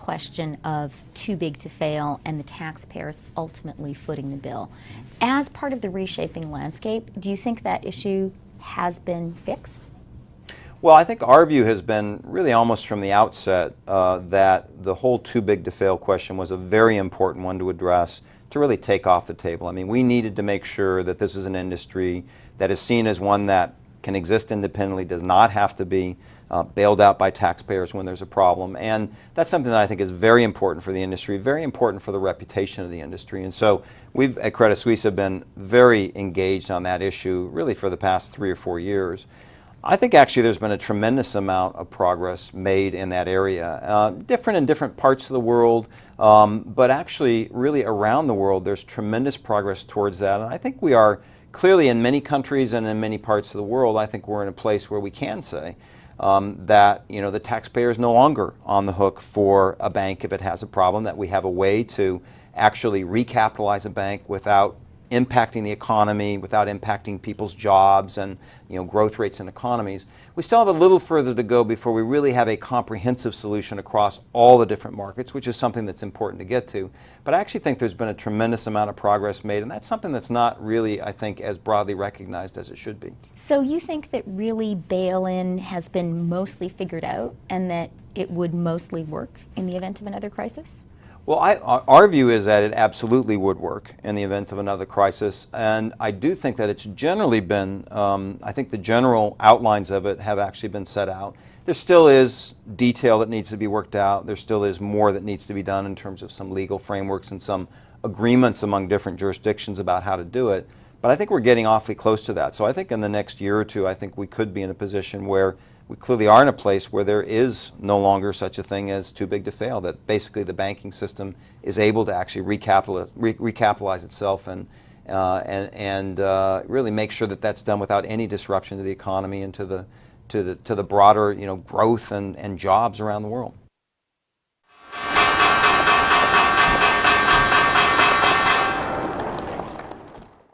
question of too big to fail and the taxpayers ultimately footing the bill. As part of the reshaping landscape, do you think that issue has been fixed? Well, I think our view has been really almost from the outset that the whole too big to fail question was a very important one to address, to really take off the table. I mean, we needed to make sure that this is an industry that is seen as one that can exist independently, does not have to be bailed out by taxpayers when there's a problem. And that's something that I think is very important for the industry, very important for the reputation of the industry. And so we've at Credit Suisse have been very engaged on that issue really for the past 3 or 4 years. I think actually there's been a tremendous amount of progress made in that area, different in different parts of the world, but actually really around the world there's tremendous progress towards that. And I think we are clearly in many countries and in many parts of the world, I think we're in a place where we can say that the taxpayer is no longer on the hook for a bank if it has a problem, that we have a way to actually recapitalize a bank without impacting the economy, without impacting people's jobs and growth rates in economies. We still have a little further to go before we really have a comprehensive solution across all the different markets, which is something that's important to get to. But I actually think there's been a tremendous amount of progress made, and that's something that's not really, I think, as broadly recognized as it should be. So you think that really bail-in has been mostly figured out and that it would mostly work in the event of another crisis? Well, our view is that it absolutely would work in the event of another crisis, and I do think that it's generally been, I think the general outlines of it have actually been set out. There still is detail that needs to be worked out. There still is more that needs to be done in terms of some legal frameworks and some agreements among different jurisdictions about how to do it. But I think we're getting awfully close to that. So I think in the next year or two, I think we could be in a position where we clearly are in a place where there is no longer such a thing as too big to fail, that basically the banking system is able to actually recapitalize itself and really make sure that that's done without any disruption to the economy and to the broader growth and jobs around the world.